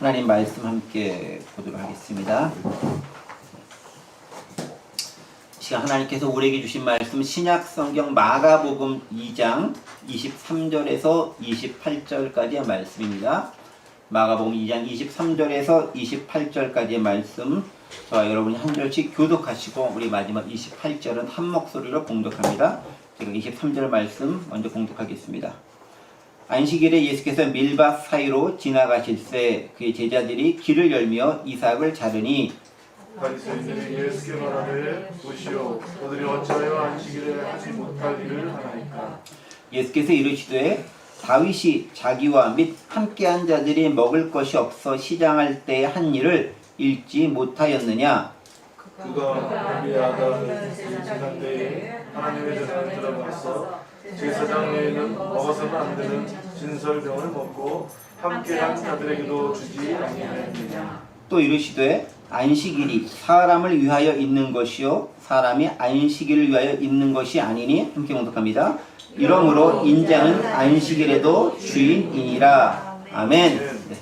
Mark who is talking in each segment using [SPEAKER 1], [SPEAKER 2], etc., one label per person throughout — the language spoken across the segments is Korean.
[SPEAKER 1] 하나님 말씀 함께 보도록 하겠습니다. 시간 하나님께서 우리에게 주신 말씀 신약 성경 마가복음 2장 23절에서 28절까지의 말씀입니다. 마가복음 2장 23절에서 28절까지의 말씀 저와 여러분이 한 절씩 교독하시고 우리 마지막 28절은 한 목소리로 봉독합니다. 제가 23절 말씀 먼저 봉독하겠습니다. 안식일에 예수께서 밀밭 사이로 지나가실새 그의 제자들이 길을 열며 이삭을 자르니
[SPEAKER 2] 바리새인들이 예수께 말하되 보시오 너희들이 어찌하여 안식일에 하지 못하기를 하나이까.
[SPEAKER 1] 예수께서 이르시되 다윗이 자기와 및 함께한 자들이 먹을 것이 없어 시장할 때 한 일을 읽지 못하였느냐.
[SPEAKER 2] 그가 우리 아들을 지난 때에 하나님의 전에 들어가서 제사장 외에는 먹어서는 안 되는 진설병을 먹고 함께한 자들에게도 주지 아니하였느냐.
[SPEAKER 1] 또 이르시되 안식일이 사람을 위하여 있는 것이요 사람이 안식일을 위하여 있는 것이 아니니. 함께 봉독합니다. 이러므로 인자는 안식일에도 주인이니라. 아멘. 네.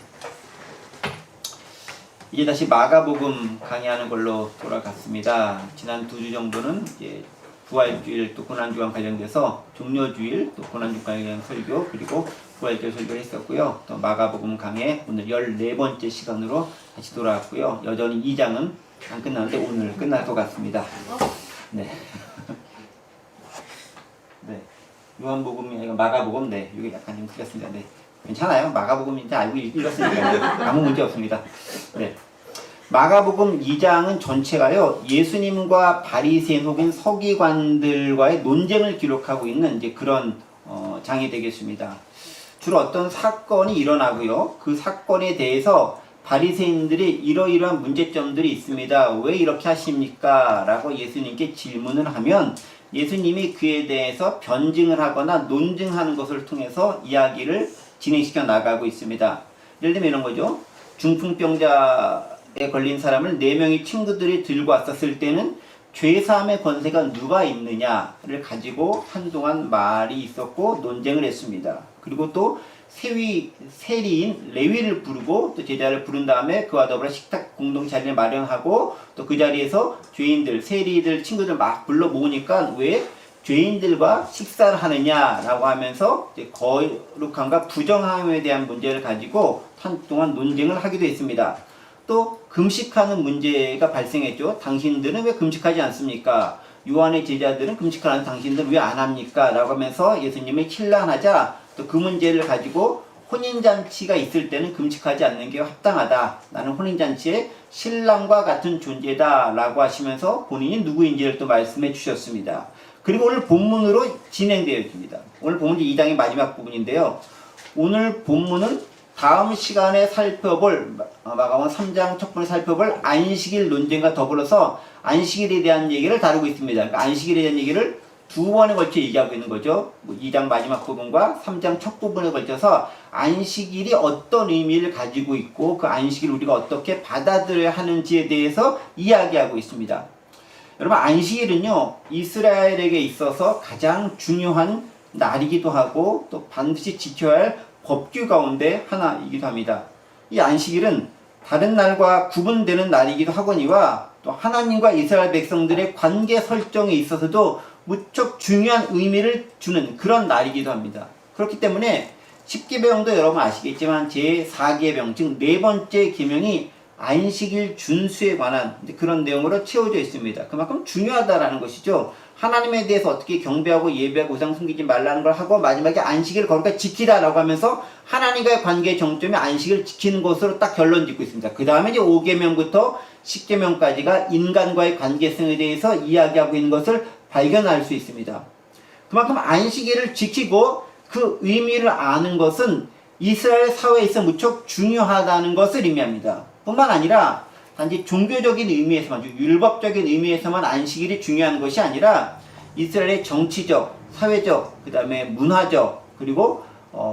[SPEAKER 1] 이제 다시 마가복음 강의하는 걸로 돌아갔습니다. 지난 2주 정도는 이제 부활주일 또 고난주간 관련돼서 종료주일 또 고난주 관련 설교 그리고 부활절 설교를 했었고요. 또 마가복음 강의 오늘 14번째 시간으로 다시 돌아왔고요. 여전히 2장은 안 끝나는데 오늘 끝날 것 같습니다. 네. 네. 요한복음이 아니라 마가복음, 네. 이게 약간 좀 틀렸습니다. 네. 괜찮아요. 마가복음인지 알고 읽었으니까 아무 문제 없습니다. 네. 마가복음 2장은 전체가요, 예수님과 바리새인 혹은 서기관들과의 논쟁을 기록하고 있는 이제 그런 장이 되겠습니다. 주로 어떤 사건이 일어나고요, 그 사건에 대해서 바리새인들이 이러이러한 문제점들이 있습니다. 왜 이렇게 하십니까? 라고 예수님께 질문을 하면 예수님이 그에 대해서 변증을 하거나 논증하는 것을 통해서 이야기를 진행시켜 나가고 있습니다. 예를 들면 이런 거죠. 중풍병자에 걸린 사람을 4명의 친구들이 들고 왔었을 때는 죄사함의 권세가 누가 있느냐를 가지고 한동안 말이 있었고 논쟁을 했습니다. 그리고 또 세리인 레위를 부르고 또 제자를 부른 다음에 그와 더불어 식탁 공동 자리를 마련하고 또 그 자리에서 죄인들, 세리들 친구들 막 불러 모으니까 왜 죄인들과 식사를 하느냐라고 하면서 이제 거룩함과 부정함에 대한 문제를 가지고 한동안 논쟁을 하기도 했습니다. 또 금식하는 문제가 발생했죠. 당신들은 왜 금식하지 않습니까? 요한의 제자들은 금식하는 당신들은 왜 안 합니까? 라고 하면서 예수님을 칠란하자 또 그 문제를 가지고 혼인잔치가 있을 때는 금식하지 않는 게 합당하다. 나는 혼인잔치의 신랑과 같은 존재다 라고 하시면서 본인이 누구인지를 또 말씀해 주셨습니다. 그리고 오늘 본문으로 진행되어 있습니다. 오늘 본문 2장의 마지막 부분인데요. 오늘 본문은 다음 시간에 살펴볼 마가복음 3장 첫 번에 살펴볼 안식일 논쟁과 더불어서 안식일에 대한 얘기를 다루고 있습니다. 그러니까 안식일에 대한 얘기를 2번에 걸쳐 얘기하고 있는 거죠. 2장 마지막 부분과 3장 첫 부분에 걸쳐서 안식일이 어떤 의미를 가지고 있고 그 안식일을 우리가 어떻게 받아들여야 하는지에 대해서 이야기하고 있습니다. 여러분, 안식일은요, 이스라엘에게 있어서 가장 중요한 날이기도 하고 또 반드시 지켜야 할 법규 가운데 하나이기도 합니다. 이 안식일은 다른 날과 구분되는 날이기도 하거니와 또 하나님과 이스라엘 백성들의 관계 설정에 있어서도 무척 중요한 의미를 주는 그런 날이기도 합니다. 그렇기 때문에 십계명도 여러분 아시겠지만 제4계명, 즉 4번째 계명이 안식일 준수에 관한 그런 내용으로 채워져 있습니다. 그만큼 중요하다라는 것이죠. 하나님에 대해서 어떻게 경배하고 예배하고 우상 숨기지 말라는 걸 하고 마지막에 안식일을 거룩하게 지키라라고 하면서 하나님과의 관계의 정점이 안식일을 지키는 것으로 딱 결론 짓고 있습니다. 그 다음에 이제 5계명부터 10계명까지가 인간과의 관계성에 대해서 이야기하고 있는 것을 발견할 수 있습니다. 그만큼 안식일을 지키고 그 의미를 아는 것은 이스라엘 사회에서 무척 중요하다는 것을 의미합니다. 뿐만 아니라 단지 종교적인 의미에서만, 율법적인 의미에서만 안식일이 중요한 것이 아니라 이스라엘의 정치적, 사회적, 그 다음에 문화적, 그리고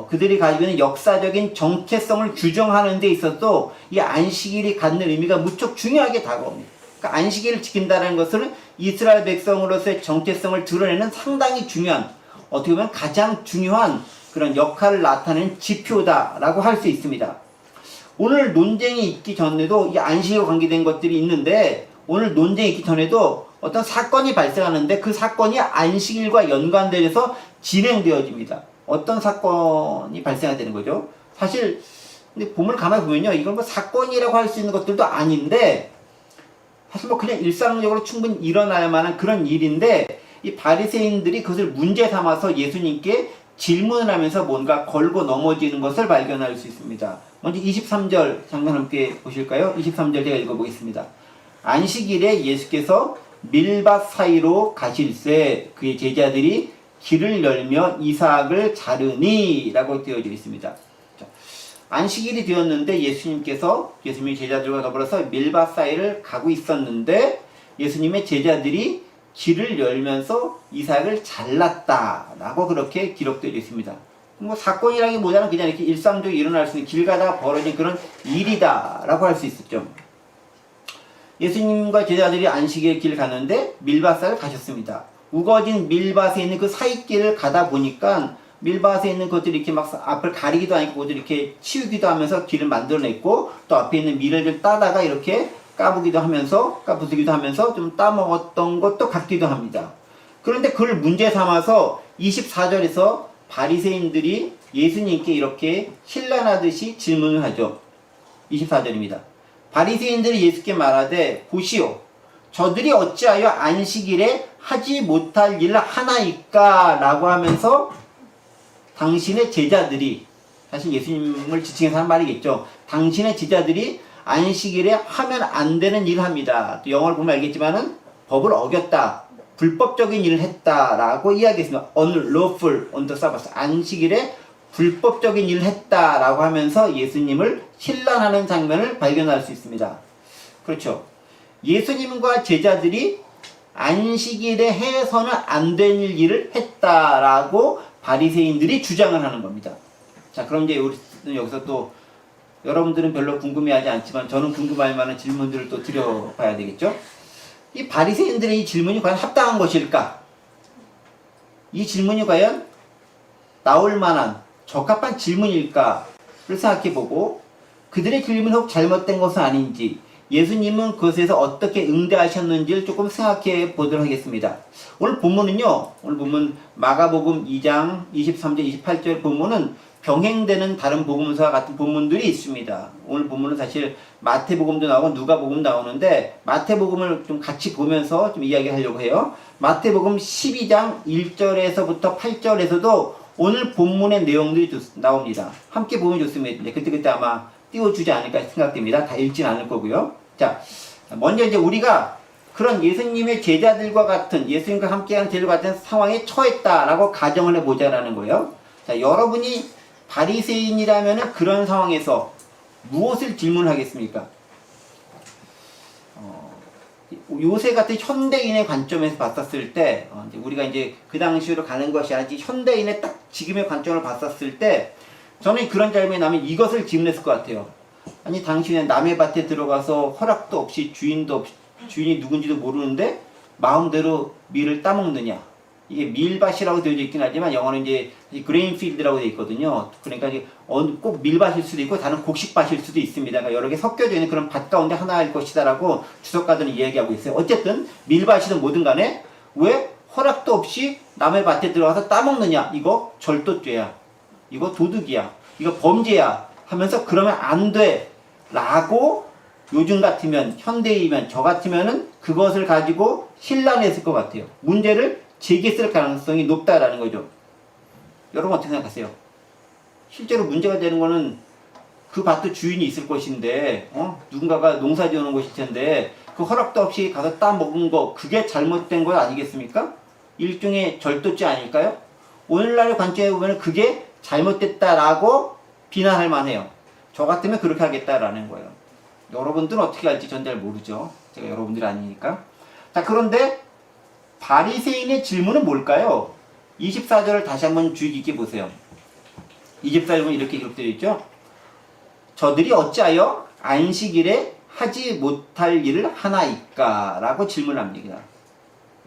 [SPEAKER 1] 그들이 가지고 있는 역사적인 정체성을 규정하는 데 있어서 이 안식일이 갖는 의미가 무척 중요하게 다가옵니다. 그러니까 안식일을 지킨다는 것은 이스라엘 백성으로서의 정체성을 드러내는 상당히 중요한, 어떻게 보면 가장 중요한 그런 역할을 나타내는 지표다라고 할 수 있습니다. 오늘 논쟁이 있기 전에도 이 안식일과 관계된 것들이 있는데 오늘 논쟁이 있기 전에도 어떤 사건이 발생하는데 그 사건이 안식일과 연관되어서 진행되어집니다. 어떤 사건이 발생하게 되는 거죠? 사실 근데 본문을 가만히 보면요, 이건 뭐 사건이라고 할 수 있는 것들도 아닌데 사실 뭐 그냥 일상적으로 충분히 일어날 만한 그런 일인데 이 바리새인들이 그것을 문제 삼아서 예수님께 질문을 하면서 뭔가 걸고 넘어지는 것을 발견할 수 있습니다. 먼저 23절 잠깐 함께 보실까요? 23절 제가 읽어보겠습니다. 안식일에 예수께서 밀밭 사이로 가실새 그의 제자들이 길을 열며 이삭을 자르니 라고 되어져 있습니다. 자, 안식일이 되었는데 예수님이 제자들과 더불어서 밀밭 사이를 가고 있었는데 예수님의 제자들이 길을 열면서 이삭을 잘랐다라고 그렇게 기록되어 있습니다. 뭐 사건이라기보다는 그냥 이렇게 일상적으로 일어날 수 있는 길 가다가 벌어진 그런 일이다라고 할 수 있었죠. 예수님과 제자들이 안식일에 길을 갔는데 밀밭사이를 가셨습니다. 우거진 밀밭에 있는 그 사이길을 가다 보니까 밀밭에 있는 것들이 이렇게 막 앞을 가리기도 하니까 그것들이 이렇게 치우기도 하면서 길을 만들어냈고 또 앞에 있는 밀을 따다가 이렇게 까부기도 하면서 까부수기도 하면서 좀 따먹었던 것도 같기도 합니다. 그런데 그걸 문제 삼아서 24절에서 바리새인들이 예수님께 이렇게 신란하듯이 질문을 하죠. 24절입니다. 바리새인들이 예수께 말하되 보시오 저들이 어찌하여 안식일에 하지 못할 일을 하나이까 라고 하면서 당신의 제자들이 사실 예수님을 지칭해서 하는 말이겠죠. 당신의 제자들이 안식일에 하면 안 되는 일을 합니다. 또 영어를 보면 알겠지만은 법을 어겼다. 불법적인 일을 했다라고 이야기했습니다. unlawful on the Sabbath. 안식일에 불법적인 일을 했다라고 하면서 예수님을 신란하는 장면을 발견할 수 있습니다. 그렇죠. 예수님과 제자들이 안식일에 해서는 안 될 일을 했다라고 바리새인들이 주장을 하는 겁니다. 자, 그럼 이제 우리는 여기서 또 여러분들은 별로 궁금해하지 않지만 저는 궁금할 만한 질문들을 또 드려봐야 되겠죠. 이 바리새인들의 이 질문이 과연 합당한 것일까? 이 질문이 과연 나올 만한 적합한 질문일까를 생각해보고 그들의 질문이 혹 잘못된 것은 아닌지 예수님은 그것에서 어떻게 응대하셨는지를 조금 생각해 보도록 하겠습니다. 오늘 본문은요, 오늘 본문 마가복음 2장 23절 28절 본문은 병행되는 다른 복음서와 같은 본문들이 있습니다. 오늘 본문은 사실 마태복음도 나오고 누가복음 나오는데 마태복음을 좀 같이 보면서 좀 이야기하려고 해요. 마태복음 12장 1절에서부터 8절에서도 오늘 본문의 내용들이 나옵니다. 함께 보면 좋습니다. 그때 아마 띄워주지 않을까 생각됩니다. 다 읽진 않을 거고요. 자, 먼저 이제 우리가 그런 예수님의 제자들과 같은 예수님과 함께하는 제자들과 같은 상황에 처했다라고 가정을 해보자라는 거예요. 자, 여러분이 바리새인이라면 그런 상황에서 무엇을 질문하겠습니까? 요새 같은 현대인의 관점에서 봤었을 때 우리가 이제 그 당시로 가는 것이 아니지 현대인의 딱 지금의 관점을 봤었을 때 저는 그런 질문이 나면 이것을 질문했을 것 같아요. 아니 당신은 남의 밭에 들어가서 허락도 없이 주인이 누군지도 모르는데 마음대로 밀을 따먹느냐. 이게 밀밭이라고 되어 있긴 하지만 영어는 이제 그레인필드라고 되어 있거든요. 그러니까 꼭 밀밭일 수도 있고 다른 곡식밭일 수도 있습니다. 그러니까 여러 개 섞여져 있는 그런 밭 가운데 하나일 것이다라고 주석가들은 이야기하고 있어요. 어쨌든 밀밭이든 뭐든 간에 왜 허락도 없이 남의 밭에 들어가서 따먹느냐. 이거 절도죄야. 이거 도둑이야. 이거 범죄야. 하면서 그러면 안 돼. 라고 요즘 같으면 현대이면 저 같으면은 그것을 가지고 신란했을 것 같아요. 문제를 제기했을 가능성이 높다라는 거죠. 여러분 어떻게 생각하세요? 실제로 문제가 되는 거는 그 밭도 주인이 있을 것인데 누군가가 농사 지어놓은 것일 텐데 그 허락도 없이 가서 따먹은 거 그게 잘못된 거 아니겠습니까? 일종의 절도죄 아닐까요? 오늘날의 관점에 보면 그게 잘못됐다라고 비난할 만해요. 저 같으면 그렇게 하겠다라는 거예요. 여러분들은 어떻게 할지 전 잘 모르죠. 제가 여러분들이 아니니까. 자, 그런데 바리새인의 질문은 뭘까요? 24절을 다시 한번 주의 깊게 보세요. 24절은 이렇게 기록되어 있죠. 저들이 어찌하여 안식일에 하지 못할 일을 하나이까? 라고 질문합니다.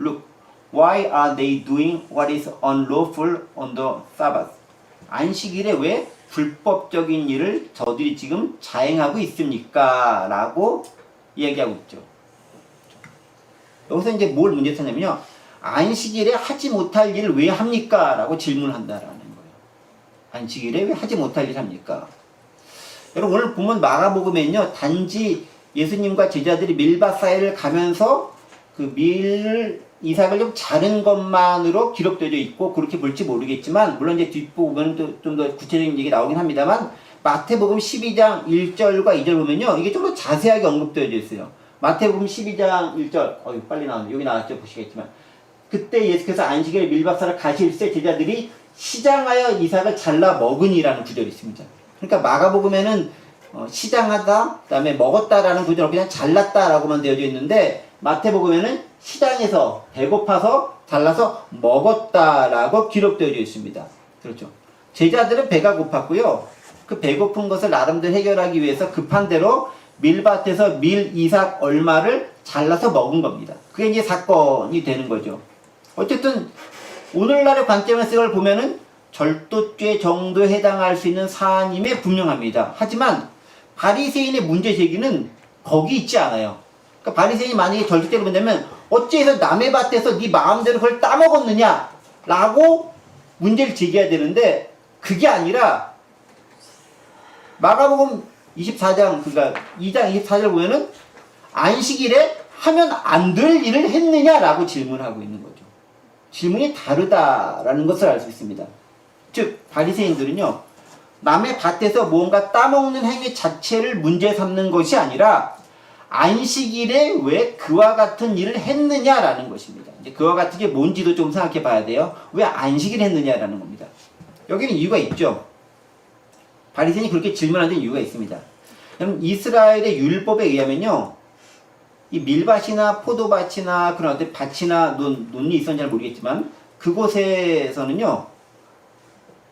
[SPEAKER 1] Look, why are they doing what is unlawful on the Sabbath? 안식일에 왜 불법적인 일을 저들이 지금 자행하고 있습니까? 라고 얘기하고 있죠. 여기서 이제 뭘 문제 삼냐면요. 안식일에 하지 못할 일을 왜 합니까? 라고 질문을 한다라는 거예요. 안식일에 왜 하지 못할 일을 합니까? 여러분 오늘 보면 마가복음에는요. 단지 예수님과 제자들이 밀밭 사이를 가면서 그 이삭을 좀 자른 것만으로 기록되어 있고 그렇게 볼지 모르겠지만 물론 이제 뒷부분은 좀 더 구체적인 얘기 나오긴 합니다만 마태복음 12장 1절과 2절 보면요. 이게 좀 더 자세하게 언급되어 있어요. 마태복음 12장 1절 빨리 나오네. 여기 나왔죠. 보시겠지만 그때 예수께서 안식일에 밀밭사를 가실새 제자들이 시장하여 이삭을 잘라 먹으니라는 구절이 있습니다. 그러니까 마가복음에는 시장하다, 그 다음에 먹었다라는 구절은 그냥 잘랐다라고만 되어져 있는데 마태복음에는 시장에서 배고파서 잘라서 먹었다라고 기록되어 있습니다. 그렇죠. 제자들은 배가 고팠고요. 그 배고픈 것을 나름대로 해결하기 위해서 급한 대로 밀밭에서 이삭 얼마를 잘라서 먹은 겁니다. 그게 이제 사건이 되는 거죠. 어쨌든 오늘날의 관점에서 이걸 보면은 절도죄 정도에 해당할 수 있는 사안임에 분명합니다. 하지만 바리새인의 문제 제기는 거기 있지 않아요. 그러니까 바리새인이 만약에 절도죄를 본다면 어째서 남의 밭에서 네 마음대로 그걸 따먹었느냐 라고 문제를 제기해야 되는데 그게 아니라 마가복음 24장 그러니까 2장 24절 보면은 안식일에 하면 안 될 일을 했느냐라고 질문하고 있는 거죠. 질문이 다르다라는 것을 알 수 있습니다. 즉 바리새인들은요. 남의 밭에서 무언가 따먹는 행위 자체를 문제 삼는 것이 아니라 안식일에 왜 그와 같은 일을 했느냐라는 것입니다. 이제 그와 같은 게 뭔지도 좀 생각해 봐야 돼요. 왜 안식일을 했느냐라는 겁니다. 여기는 이유가 있죠. 바리새인이 그렇게 질문하는 이유가 있습니다. 그럼 이스라엘의 율법에 의하면요. 이 밀밭이나 포도밭이나 그런 어떤 밭이나 논이 있었는지 잘 모르겠지만 그곳에서는요.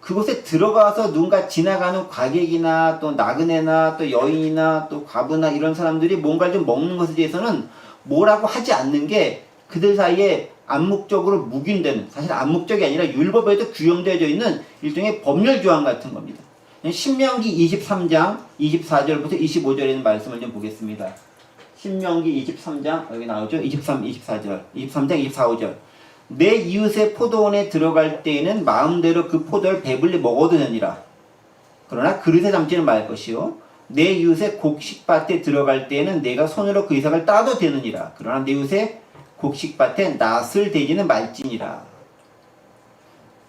[SPEAKER 1] 그곳에 들어가서 누군가 지나가는 과객이나 또 나그네나 또 여인이나 또 과부나 이런 사람들이 뭔가를 좀 먹는 것에 대해서는 뭐라고 하지 않는 게 그들 사이에 암묵적으로 묵인되는 사실 암묵적이 아니라 율법에도 규정되어져 있는 일종의 법률 조항 같은 겁니다. 신명기 23장 24절부터 25절에 있는 말씀을 좀 보겠습니다. 신명기 23장 여기 나오죠. 23장 24절 내 이웃의 포도원에 들어갈 때에는 마음대로 그 포도를 배불리 먹어도 되니라. 그러나 그릇에 담지는 말 것이요 내 이웃의 곡식밭에 들어갈 때에는 내가 손으로 그 이삭을 따도 되느니라. 그러나 내 이웃의 곡식밭에 낫을 대지는 말지니라.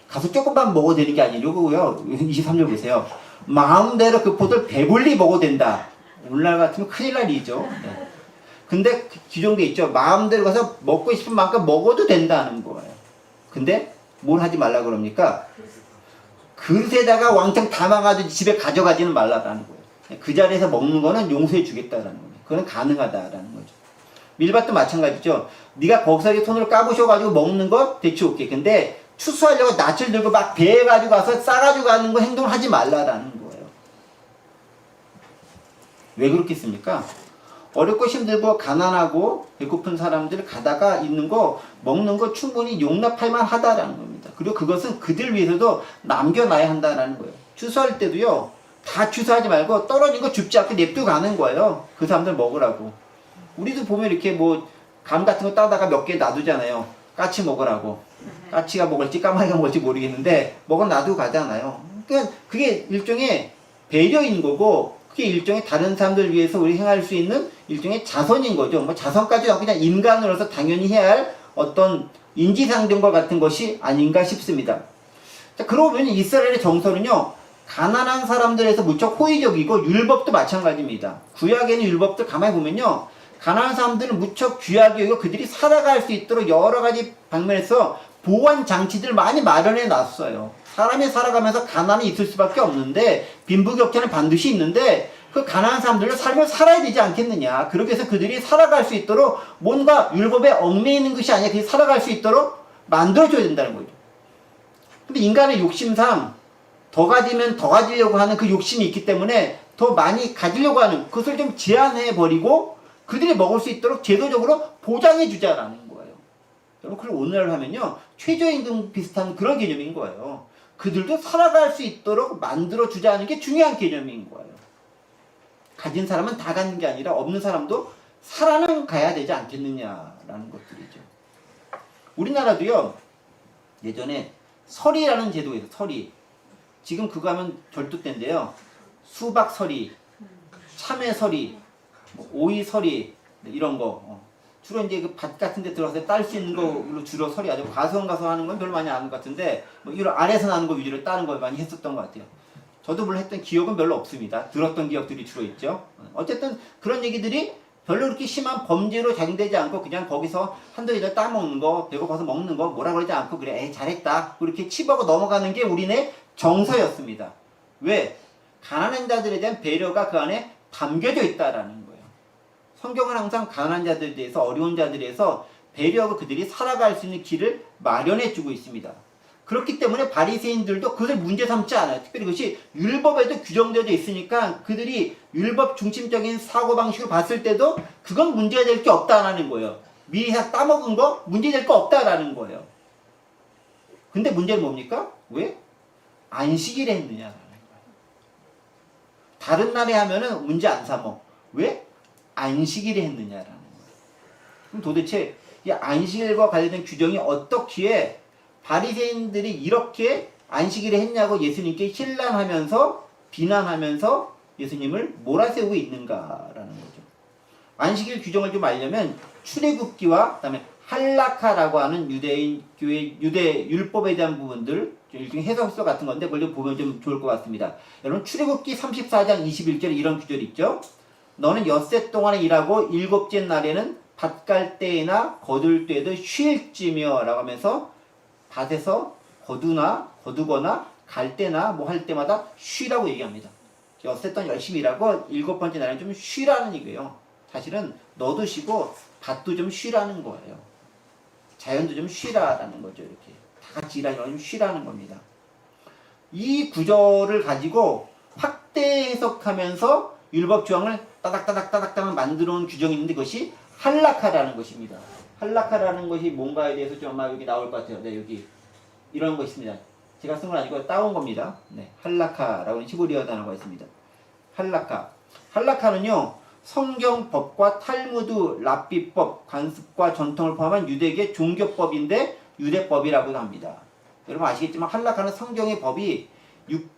[SPEAKER 1] 가서 조금만 먹어도 되는 게 아니고요. 23절 보세요. 마음대로 그 포도를 배불리 먹어도 된다. 오늘날 같으면 큰일 날 일이죠. 네. 근데 규정돼 있죠. 마음대로 가서 먹고 싶은 만큼 먹어도 된다는 거예요. 근데 뭘 하지 말라 그럽니까? 그릇에다가 왕창 담아가지고 집에 가져가지는 말라라는 거예요. 그 자리에서 먹는 거는 용서해 주겠다라는 거예요. 그건 가능하다라는 거죠. 밀밭도 마찬가지죠. 네가 거기서 손으로 까부셔가지고 먹는 거 대충 오케이. 근데 추수하려고 낯을 들고 막 배에 가지고 가서 싸가지고 가는 거 행동을 하지 말라라는 거예요. 왜 그렇겠습니까? 어렵고 힘들고 가난하고 배고픈 사람들 가다가 있는 거 먹는 거 충분히 용납할 만하다라는 겁니다. 그리고 그것은 그들 위해서도 남겨놔야 한다라는 거예요. 추수할 때도요. 다 추수하지 말고 떨어진 거 줍지 않고 냅두고 가는 거예요. 그 사람들 먹으라고. 우리도 보면 이렇게 뭐 감 같은 거 따다가 몇 개 놔두잖아요. 까치 먹으라고. 까치가 먹을지 까마귀가 먹을지 모르겠는데 먹어 놔두고 가잖아요. 그러니까 그게 일종의 배려인 거고 그게 일종의 다른 사람들 위해서 우리 행할 수 있는 일종의 자선인 거죠. 뭐 자선까지 아니고 그냥 인간으로서 당연히 해야 할 어떤 인지상정과 같은 것이 아닌가 싶습니다. 자, 그러고 보면 이스라엘의 정서는요. 가난한 사람들에서 무척 호의적이고 율법도 마찬가지입니다. 구약에는 율법들 가만히 보면요. 가난한 사람들은 무척 귀하게 여기고 그들이 살아갈 수 있도록 여러 가지 방면에서 보완 장치들을 많이 마련해 놨어요. 사람이 살아가면서 가난이 있을 수밖에 없는데 빈부격차는 반드시 있는데 그 가난한 사람들은 삶을 살아야 되지 않겠느냐. 그렇게 해서 그들이 살아갈 수 있도록 뭔가 율법에 얽매이는 것이 아니라 그들이 살아갈 수 있도록 만들어줘야 된다는 거죠. 근데 인간의 욕심상 더 가지면 더 가지려고 하는 그 욕심이 있기 때문에 더 많이 가지려고 하는 그것을 좀 제한해버리고 그들이 먹을 수 있도록 제도적으로 보장해 주자라는 거예요. 여러분 그걸 오늘날 하면요 최저임금 비슷한 그런 개념인 거예요. 그들도 살아갈 수 있도록 만들어주자는 게 중요한 개념인 거예요. 가진 사람은 다 갖는 게 아니라 없는 사람도 살아는 가야 되지 않겠느냐라는 것들이죠. 우리나라도요, 예전에 서리라는 제도가 있어요. 서리. 지금 그거 하면 절도 때인데요. 수박 서리, 참외 서리, 오이 서리, 이런 거. 주로 이제 그 밭 같은 데 들어가서 딸 수 있는 걸로 주로 서리하죠. 과수원 가서 하는 건 별로 많이 안 하는 것 같은데, 이런 아래에서 나는 거 위주로 따는 걸 많이 했었던 것 같아요. 저도 물론 했던 기억은 별로 없습니다. 들었던 기억들이 주로 있죠. 어쨌든 그런 얘기들이 별로 그렇게 심한 범죄로 작용되지 않고 그냥 거기서 한두 이들 따먹는 거, 배고파서 먹는 거 뭐라 그러지 않고 그래 에이 잘했다 그렇게 칩하고 넘어가는 게 우리네 정서였습니다. 왜? 가난한 자들에 대한 배려가 그 안에 담겨져 있다라는 거예요. 성경은 항상 가난한 자들에 대해서 어려운 자들에 대해서 배려하고 그들이 살아갈 수 있는 길을 마련해 주고 있습니다. 그렇기 때문에 바리새인들도 그것을 문제 삼지 않아요. 특별히 그것이 율법에도 규정되어 있으니까 그들이 율법 중심적인 사고방식을 봤을 때도 그건 문제가 될 게 없다라는 거예요. 미리 따먹은 거 문제될 거 없다라는 거예요. 근데 문제는 뭡니까? 왜? 안식일에 했느냐라는 거예요. 다른 날에 하면은 문제 안 삼어. 왜? 안식일에 했느냐라는 거예요. 그럼 도대체 이 안식일과 관련된 규정이 어떻기에 바리새인들이 이렇게 안식일에 했냐고 예수님께 신란하면서 비난하면서 예수님을 몰아세우고 있는가라는 거죠. 안식일 규정을 좀 알려면 출애굽기와 그다음에 할라카라고 하는 유대인 교회 유대 율법에 대한 부분들 일종의 해석서 같은 건데 그걸 좀 보면 좀 좋을 것 같습니다. 여러분 출애굽기 34장 21절에 이런 구절이 있죠. 너는 엿새 동안에 일하고 일곱째 날에는 밭 갈 때나 거둘 때에도 쉴지며 라고 하면서 밭에서 거두거나 갈 때나 뭐 할 때마다 쉬라고 얘기합니다. 엿새 동안 열심히 일하고 일곱 번째 날에는 좀 쉬라는 얘기예요. 사실은 너도 쉬고 밭도 좀 쉬라는 거예요. 자연도 좀 쉬라라는 거죠. 이렇게 다 같이 일하지 말고 좀 쉬라는 겁니다. 이 구절을 가지고 확대 해석하면서 율법 조항을 따닥따닥 만들어 놓은 규정이 있는데 그것이 할라카라는 것입니다. 할라카라는 것이 뭔가에 대해서 좀 아마 여기 나올 것 같아요. 네, 여기 이런 거 있습니다. 제가 쓴 건 아니고 따온 겁니다. 네, 할라카라고 하는 히브리어 단어가 있습니다. 할라카. 할라카는요, 성경 법과 탈무드, 랍비법, 관습과 전통을 포함한 유대계 종교법인데 유대법이라고도 합니다. 여러분 아시겠지만 할라카는 성경의 법이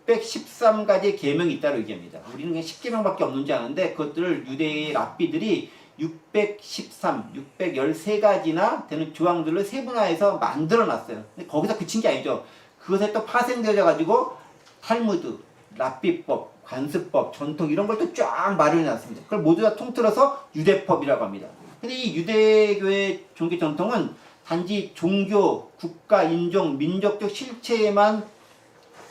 [SPEAKER 1] 613가지의 계명이 있다고 얘기합니다. 우리는 그냥 10계명밖에 없는지 아는데 그것들을 유대의 랍비들이 613가지나 되는 조항들을 세분화해서 만들어놨어요. 근데 거기서 그친 게 아니죠. 그것에 또 파생되어 가지고 탈무드, 랍비법, 관습법, 전통 이런 걸 또 쫙 마련해놨습니다. 그걸 모두 다 통틀어서 유대법이라고 합니다. 근데 이 유대교의 종교 전통은 단지 종교, 국가, 인종, 민족적 실체에만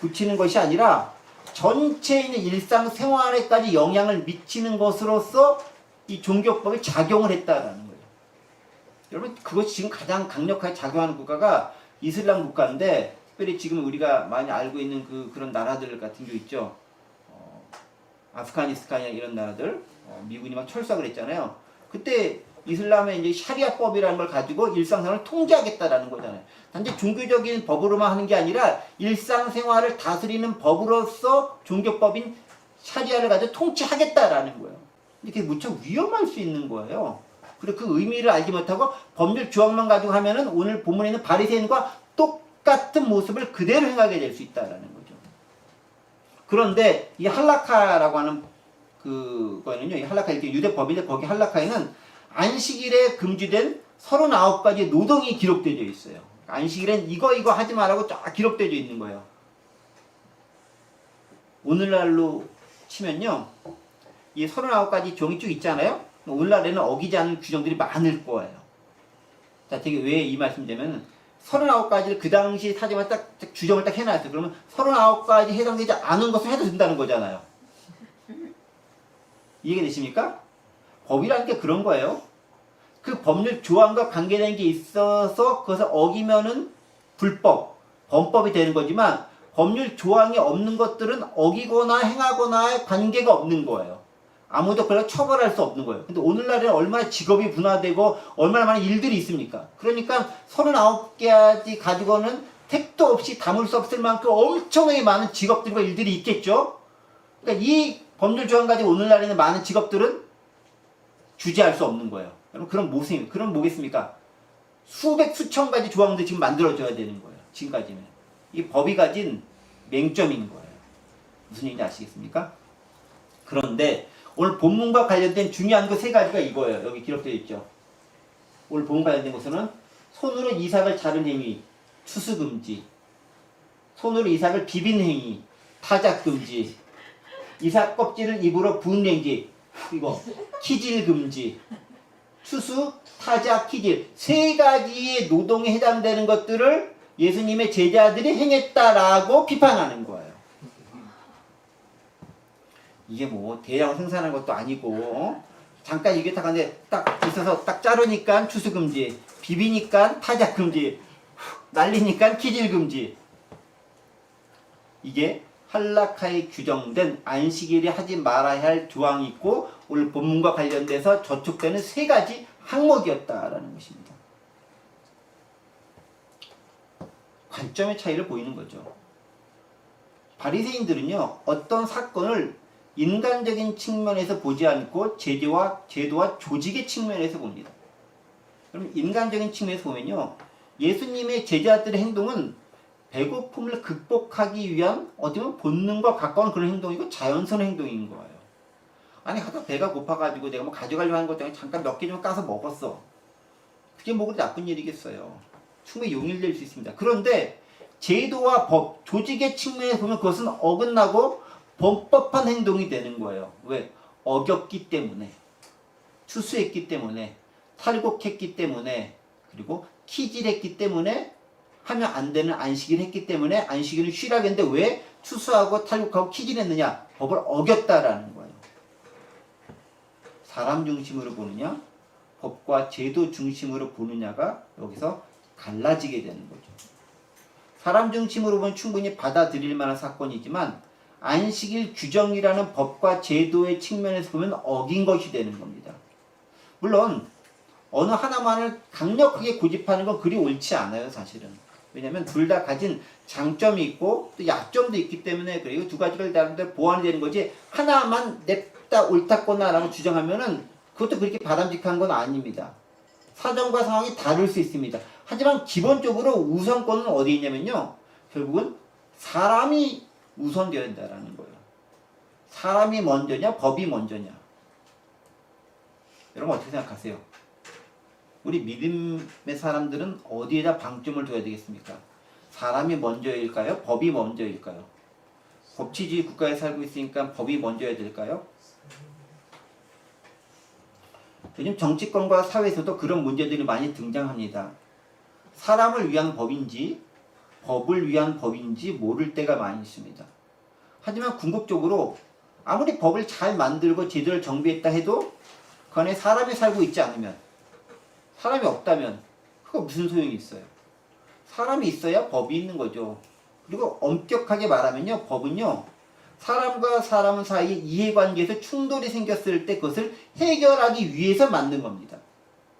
[SPEAKER 1] 붙이는 것이 아니라 전체인의 일상생활에까지 영향을 미치는 것으로서 이 종교법이 작용을 했다라는 거예요. 여러분 그것이 지금 가장 강력하게 작용하는 국가가 이슬람 국가인데 특별히 지금 우리가 많이 알고 있는 그런 나라들 같은 게 있죠. 아프가니스탄이나 이런 나라들 미군이 막 철수하고 그랬잖아요. 그때 이슬람의 이제 샤리아법이라는 걸 가지고 일상생활을 통제하겠다라는 거잖아요. 단지 종교적인 법으로만 하는 게 아니라 일상생활을 다스리는 법으로서 종교법인 샤리아를 가지고 통치하겠다라는 거예요. 이게 무척 위험할 수 있는 거예요. 그리고 그 의미를 알지 못하고 법률 조항만 가지고 하면은 오늘 본문에 있는 바리새인과 똑같은 모습을 그대로 행하게 될 수 있다라는 거죠. 그런데 이 할라카라고 하는 그거는요, 이 할라카 이렇게 유대법인데 거기 할라카에는 안식일에 금지된 39가지 노동이 기록되어 있어요. 안식일엔 이거 하지 말라고 쫙 기록되어 있는 거예요. 오늘날로 치면요, 이 39가지 종이 쭉 있잖아요. 오늘날에는 어기지 않는 규정들이 많을 거예요. 자, 되게 왜 이 말씀드리면 39가지를 그 당시 사정을 딱 규정을 딱 해놨어요. 그러면 39가지 해당되지 않은 것을 해도 된다는 거잖아요. 이해가 되십니까? 법이라는 게 그런 거예요. 그 법률 조항과 관계된 게 있어서 그것을 어기면은 불법, 범법이 되는 거지만 법률 조항이 없는 것들은 어기거나 행하거나의 관계가 없는 거예요. 아무도 그걸 처벌할 수 없는 거예요. 근데 오늘날에는 얼마나 직업이 분화되고 얼마나 많은 일들이 있습니까? 그러니까 39가지 가지고는 택도 없이 담을 수 없을 만큼 엄청나게 많은 직업들과 일들이 있겠죠. 그러니까 이 법률 조항 가지고 오늘날에는 많은 직업들은 주재할 수 없는 거예요. 여러분 그럼 뭐겠습니까? 수백 수천 가지 조항들이 지금 만들어져야 되는 거예요. 지금까지는 이 법이 가진 맹점인 거예요. 무슨 얘기인지 아시겠습니까? 그런데 오늘 본문과 관련된 중요한 거 세 가지가 이거예요. 여기 기록되어 있죠. 오늘 본문과 관련된 것은 손으로 이삭을 자른 행위, 추수금지, 손으로 이삭을 비빈 행위, 타작금지, 이삭 껍질을 입으로 부은 행위, 이거 키질금지, 추수, 타작, 키질 세 가지의 노동에 해당되는 것들을 예수님의 제자들이 행했다라고 비판하는 거예요. 이게 뭐 대량 생산한 것도 아니고 잠깐 이게 딱 하는데 딱 있어서 딱 자르니까 추수금지, 비비니까 타작금지, 날리니까 키질금지. 이게 할라카에 규정된 안식일에 하지 말아야 할 조항이 있고 오늘 본문과 관련돼서 저촉되는 세 가지 항목이었다라는 것입니다. 관점의 차이를 보이는 거죠. 바리새인들은요 어떤 사건을 인간적인 측면에서 보지 않고 제도와 조직의 측면에서 봅니다. 그럼 인간적인 측면에서 보면요 예수님의 제자들의 행동은 배고픔을 극복하기 위한 어떻게 보면 본능과 가까운 그런 행동이고 자연스러운 행동인 거예요. 아니 하다 배가 고파가지고 내가 뭐 가져가려고 하는 것 때문에 잠깐 몇 개 좀 까서 먹었어. 그게 뭐 그리 나쁜 일이겠어요. 충분히 용인될 수 있습니다. 그런데 제도와 법, 조직의 측면에서 보면 그것은 어긋나고 범법한 행동이 되는 거예요. 왜? 어겼기 때문에, 추수했기 때문에, 탈곡했기 때문에, 그리고 키질했기 때문에 하면 안 되는 안식일을 했기 때문에 안식일은 쉬라고 했는데 왜 추수하고 탈곡하고 키질했느냐? 법을 어겼다라는 거예요. 사람 중심으로 보느냐? 법과 제도 중심으로 보느냐가 여기서 갈라지게 되는 거죠. 사람 중심으로 보면 충분히 받아들일 만한 사건이지만 안식일 규정이라는 법과 제도의 측면에서 보면 어긴 것이 되는 겁니다. 물론 어느 하나만을 강력하게 고집하는 건 그리 옳지 않아요, 사실은. 왜냐하면 둘 다 가진 장점이 있고 또 약점도 있기 때문에 그리고 두 가지를 다른데 보완이 되는 거지 하나만 냅다 옳다거나라고 주장하면은 그것도 그렇게 바람직한 건 아닙니다. 사정과 상황이 다를 수 있습니다. 하지만 기본적으로 우선권은 어디에 있냐면요. 결국은 사람이 우선되어야 된다는 거예요. 사람이 먼저냐 법이 먼저냐. 여러분 어떻게 생각하세요? 우리 믿음의 사람들은 어디에다 방점을 둬야 되겠습니까? 사람이 먼저일까요? 법이 먼저일까요? 법치주의 국가에 살고 있으니까 법이 먼저야 될까요? 요즘 정치권과 사회에서도 그런 문제들이 많이 등장합니다. 사람을 위한 법인지 법을 위한 법인지 모를 때가 많이 있습니다. 하지만 궁극적으로 아무리 법을 잘 만들고 제도를 정비했다 해도 그 안에 사람이 살고 있지 않으면 사람이 없다면 그거 무슨 소용이 있어요? 사람이 있어야 법이 있는 거죠. 그리고 엄격하게 말하면요 법은요 사람과 사람 사이의 이해관계에서 충돌이 생겼을 때 그것을 해결하기 위해서 만든 겁니다.